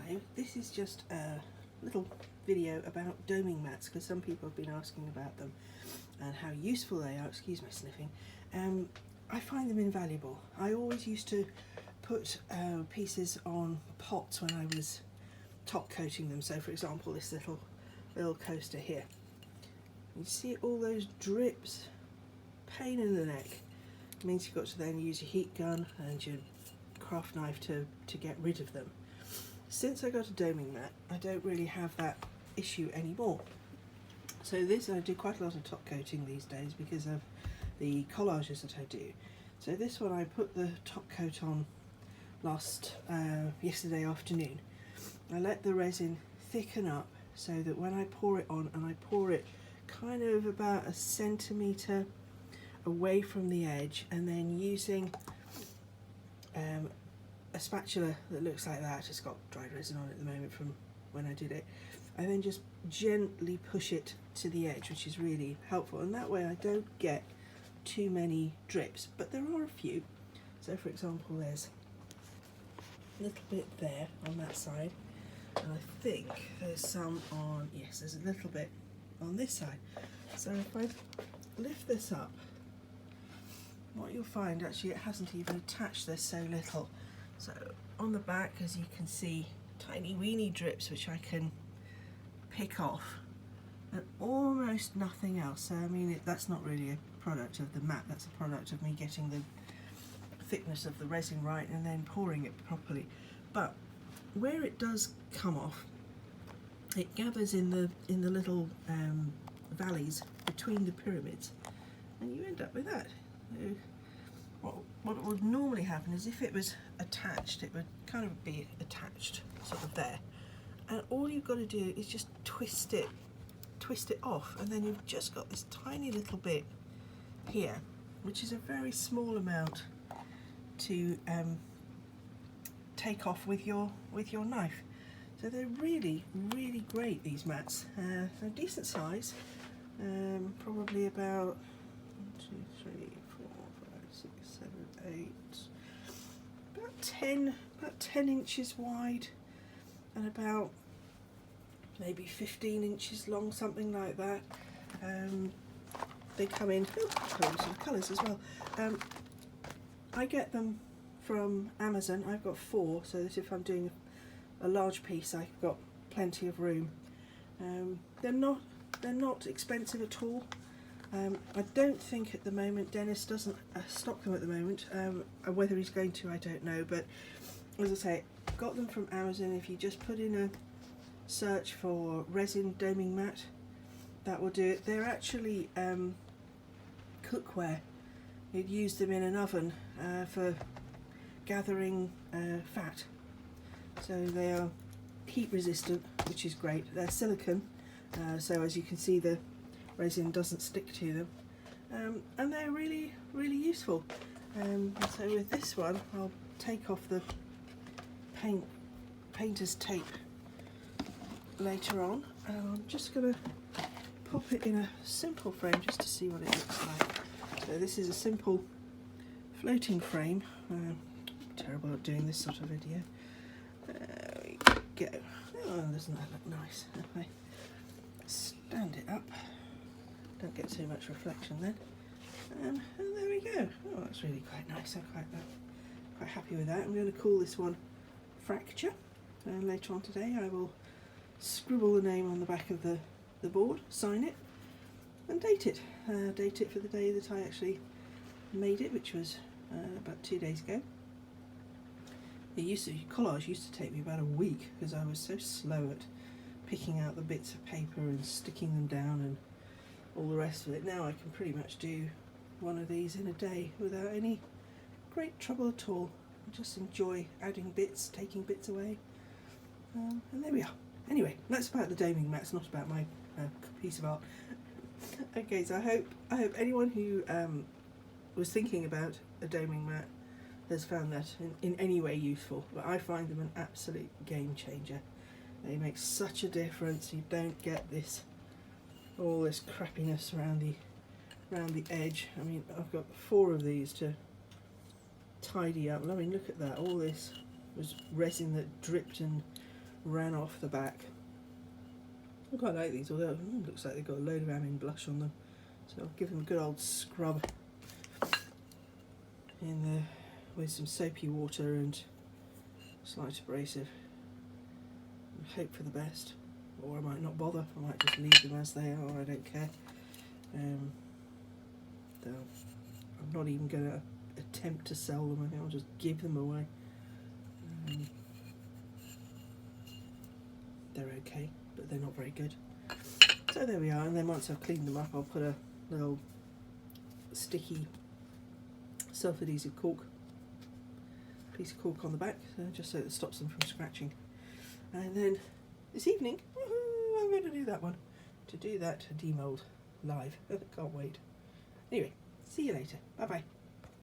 Hello, this is just a little video about doming mats because some people have been asking about them and how useful they are. Excuse my sniffing. I find them invaluable. I always used to put pieces on pots when I was top coating them. So for example, this little coaster here. You see all those drips? Pain in the neck. It means you've got to then use your heat gun and your craft knife to get rid of them. Since I got a doming mat, I don't really have that issue anymore. So this, I do quite a lot of top coating these days because of the collages that I do. So this one I put the top coat on yesterday afternoon. I let the resin thicken up so that when I pour it on, and I pour it kind of about a centimetre away from the edge, and then using a spatula that looks like that, it's got dried resin on it at the moment from when I did it, I then just gently push it to the edge, which is really helpful, and that way I don't get too many drips, but there are a few. So for example, there's a little bit there on that side, and I think there's some on, yes, there's a little bit on this side. So if I lift this up, what you'll find, actually it hasn't even attached, there's so little. So on the back, as you can see, tiny weeny drips which I can pick off, and almost nothing else. So I mean, that's not really a product of the mat, that's a product of me getting the thickness of the resin right and then pouring it properly. But where it does come off, it gathers in the little valleys between the pyramids, and you end up with that. What would normally happen is if it was attached, it would kind of be attached sort of there, and all you've got to do is just twist it off, and then you've just got this tiny little bit here, which is a very small amount to take off with your knife. So they're really great, these mats. They're decent size, probably about 1, 2, 3, 4, 5, 6, 7, 8, about 10 inches wide and about maybe 15 inches long, something like that. They come in some colours as well. I get them from Amazon. I've got 4, so that if I'm doing a large piece, I've got plenty of room. They're not expensive at all. I don't think at the moment, Dennis doesn't stock them at the moment. Whether he's going to, I don't know, but as I say, got them from Amazon. If you just put in a search for Resin Doming mat, that will do it. They're actually cookware. You'd use them in an oven for gathering fat. So they are heat resistant, which is great. They're silicone, so as you can see, the resin doesn't stick to them, and they're really useful. So with this one, I'll take off the painter's tape later on, and I'm just going to pop it in a simple frame just to see what it looks like. So this is a simple floating frame. Terrible at doing this sort of video. There we go. Oh, doesn't that look nice? If I stand it up, don't get too much reflection then. And there we go. Oh, that's really quite nice. I'm quite happy with that. I'm going to call this one Fracture. And later on today I will scribble the name on the back of the board, sign it, and date it. Date it for the day that I actually made it, which was about 2 days ago. Collage used to take me about a week because I was so slow at picking out the bits of paper and sticking them down and all the rest of it. Now I can pretty much do one of these in a day without any great trouble at all. I just enjoy adding bits, taking bits away, and there we are. Anyway, that's about the doming mat. It's not about my piece of art. Okay, so I hope anyone who was thinking about a doming mat has found that in any way useful. But I find them an absolute game changer. They make such a difference. You don't get all this crappiness around the edge. I mean, I've got 4 of these to tidy up. I mean, look at that. All this was resin that dripped and ran off the back. I quite like these, although it looks like they've got a load of almond blush on them. So I'll give them a good old scrub in there with some soapy water and slight abrasive. And hope for the best. Or I might not bother, I might just leave them as they are, I don't care. Though I'm not even going to attempt to sell them, I think I'll just give them away. They're okay, but they're not very good. So there we are, and then once I've cleaned them up, I'll put a little sticky self-adhesive piece of cork on the back, just so it stops them from scratching. And then this evening, I'm going to do that one. To do that demold live. Can't wait. Anyway, see you later. Bye bye.